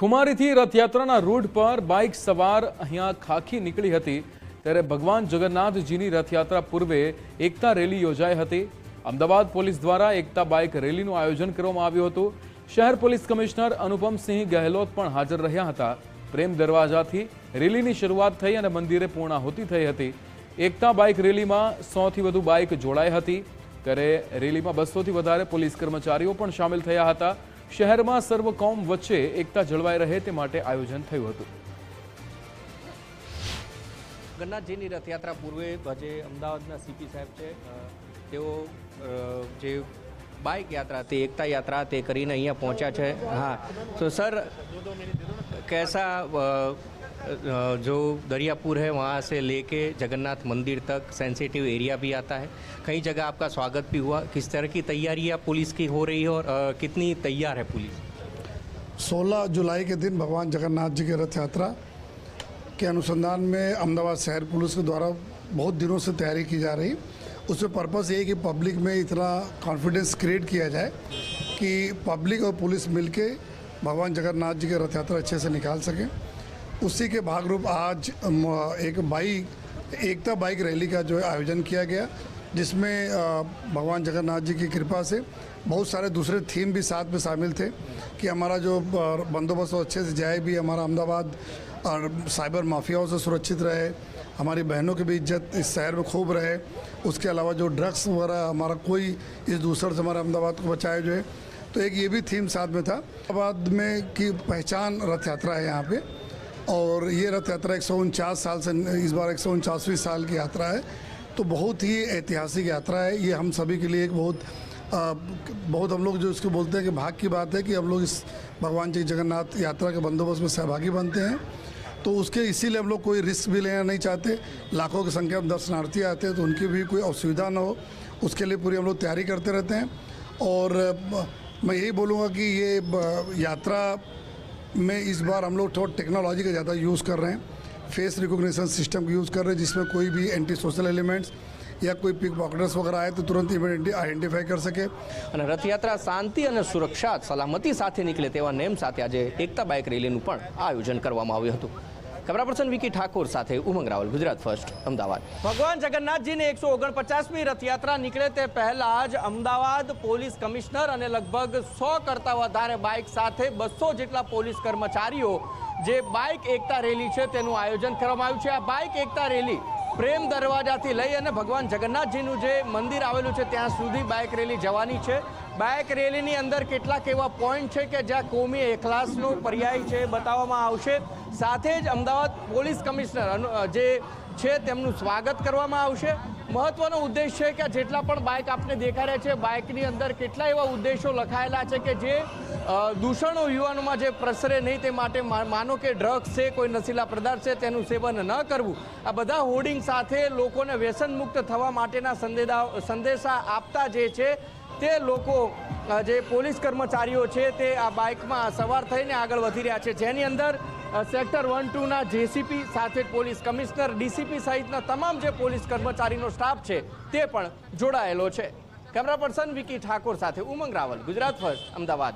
ખુમારીથી રથયાત્રાના route પર bike સવાર અહીંયા ખાખી નીકળી હતી ત્યારે ભગવાન જગન્નાથજીની રથયાત્રા પૂર્વે એકતા રેલી યોજાઈ હતી। અમદાવાદ પોલીસ દ્વારા એકતા બાઇક રેલીનું આયોજન કરવામાં આવ્યું હતું। શહેર પોલીસ કમિશનર અનુપમસિંહ ગહેલોત પણ હાજર રહ્યા હતા। પ્રેમ દરવાજાથી રેલીની શરૂઆત થઈ અને મંદિરે પૂર્ણાહુતિ થઈ હતી। એકતા બાઇક રેલીમાં 100થી વધુ બાઇક જોડાઈ હતી ત્યારે રેલીમાં 200થી વધારે પોલીસ કર્મચારીઓ પણ સામેલ થયા હતા। શહેરમાં સર્વકોમ વચ્ચે એકતા જળવાઈ રહે તે માટે આયોજન થયું હતું। જગન્નાથજીની રથયાત્રા પૂર્વે જે અમદાવાદના સીપી સાહેબ છે તેઓ જે બાઇક યાત્રા તે એકતા યાત્રા તે કરીને અહીંયા પહોંચ્યા છે। हाँ तो सर कैसा जो दरियापुर है वहाँ से लेके जगन्नाथ मंदिर तक सेंसिटिव एरिया भी आता है, कई जगह आपका स्वागत भी हुआ। किस तरह की तैयारियाँ पुलिस की हो रही है और कितनी तैयार है पुलिस? 16 जुलाई के दिन भगवान जगन्नाथ जी की रथ यात्रा के अनुसंधान में अहमदाबाद शहर पुलिस के द्वारा बहुत दिनों से तैयारी की जा रही। उसमें पर्पस ये है कि पब्लिक में इतना कॉन्फिडेंस क्रिएट किया जाए कि पब्लिक और पुलिस मिलके भगवान जगन्नाथ जी की रथ यात्रा अच्छे से निकाल सकें। उसी के भागरूप आज एक एकता बाइक रैली का जो है आयोजन किया गया, जिसमें भगवान जगन्नाथ जी की कृपा से बहुत सारे दूसरे थीम भी साथ में शामिल थे कि हमारा जो बंदोबस्त अच्छे से जाए भी, हमारा अहमदाबाद और साइबर माफियाओं से सुरक्षित रहे, हमारी बहनों की भी इज्जत इस शहर में खूब रहे। उसके अलावा जो ड्रग्स वगैरह हमारा कोई इस दूसरे से हमारे अहमदाबाद को बचाए जो है, तो एक ये भी थीम साथ में था। अहमदाबाद में की पहचान रथ यात्रा है यहाँ पे, और ये रथ यात्रा 149 साल से इस बार 149वीं साल की यात्रा है, तो बहुत ही ऐतिहासिक यात्रा है। ये हम सभी के लिए एक बहुत हम लोग जो इसको बोलते हैं कि भाग की बात है कि हम लोग इस भगवान जी जगन्नाथ यात्रा के बंदोबस्त में सहभागी बनते हैं। तो उसके इसीलिए हम लोग कोई रिस्क भी लेना नहीं चाहते। लाखों की संख्या में दर्शनार्थी आते हैं तो उनकी भी कोई असुविधा ना हो, उसके लिए पूरी हम लोग तैयारी करते रहते हैं। और मैं यही बोलूँगा कि ये यात्रा में इस बार हम लोग थोड़ा टेक्नोलॉजी का ज़्यादा यूज़ कर रहे हैं, फेस रिकॉग्निशन सिस्टम का यूज़ कर रहे हैं, जिसमें कोई भी एंटी सोशल एलिमेंट्स या कोई पिक पॉकेटर्स वगैरह आए तो तुरंत इमीडिएटली आइडेंटिफाई कर सके। અને રથયાત્રા શાંતિ અને સુરક્ષા સલામતી સાથે નીકળે તેવા નેમ સાથે આજે એકતા બાઇક રેલીનું પણ આયોજન કરવામાં આવ્યું હતું। કેમેરા પર્સન વિકી ઠાકોર સાથે ઉમંગ રાવલ, ગુજરાત ફર્સ્ટ, અમદાવાદ। ભગવાન જગન્નાથજીની 149મી રથયાત્રા નીકળે તે પહેલા જ અમદાવાદ પોલીસ કમિશનર અને લગભગ 100 કરતાં વધારે બાઇક સાથે 200 જેટલા પોલીસ કર્મચારીઓ જે બાઇક એકતા રેલી છે તેનું આયોજન કરવામાં આવ્યું છે। આ બાઇક એકતા રેલી પ્રેમ દરવાજાથી લઈ અને ભગવાન જગન્નાથજીનું જે મંદિર આવેલું છે ત્યાં સુધી બાઇક રેલી જવાની છે। બાઇક રેલીની અંદર કેટલાક એવા પોઈન્ટ છે કે જ્યાં કોમી એખલાસનો પર્યાય છે બતાવવામાં આવશે। સાથે જ અમદાવાદ પોલીસ કમિશનર જે છે તેમનું સ્વાગત કરવામાં આવશે। મહત્વનો ઉદ્દેશ છે કે જેટલા પણ બાઇક આપને દેખાઈ રહ્યા છે, બાઇકની અંદર કેટલા એવા ઉદ્દેશો લખાયેલા છે કે જે દૂષણો યુવાનોમાં જે પ્રસરે નહીં તે માટે, માનો કે ડ્રગ્સ છે, કોઈ નશીલા પદાર્થ છે તેનું સેવન ન કરવું, આ બધા હોર્ડિંગ સાથે લોકોને વ્યસન મુક્ત થવા માટેના સંદેશા આપતા જે છે તે લોકો જે પોલીસ કર્મચારીઓ છે તે આ બાઇકમાં સવાર થઈને આગળ વધી રહ્યા છે, જેની અંદર સેક્ટર 1-2ના જેસીપી સાથે પોલીસ કમિશનર, ડીસીપી સહિતના તમામ જે પોલીસ કર્મચારીનો સ્ટાફ છે તે પણ જોડાયેલો છે। કેમેરા પર્સન વિકી ઠાકોર સાથે ઉમંગ રાવલ, ગુજરાત ફર્સ્ટ, અમદાવાદ।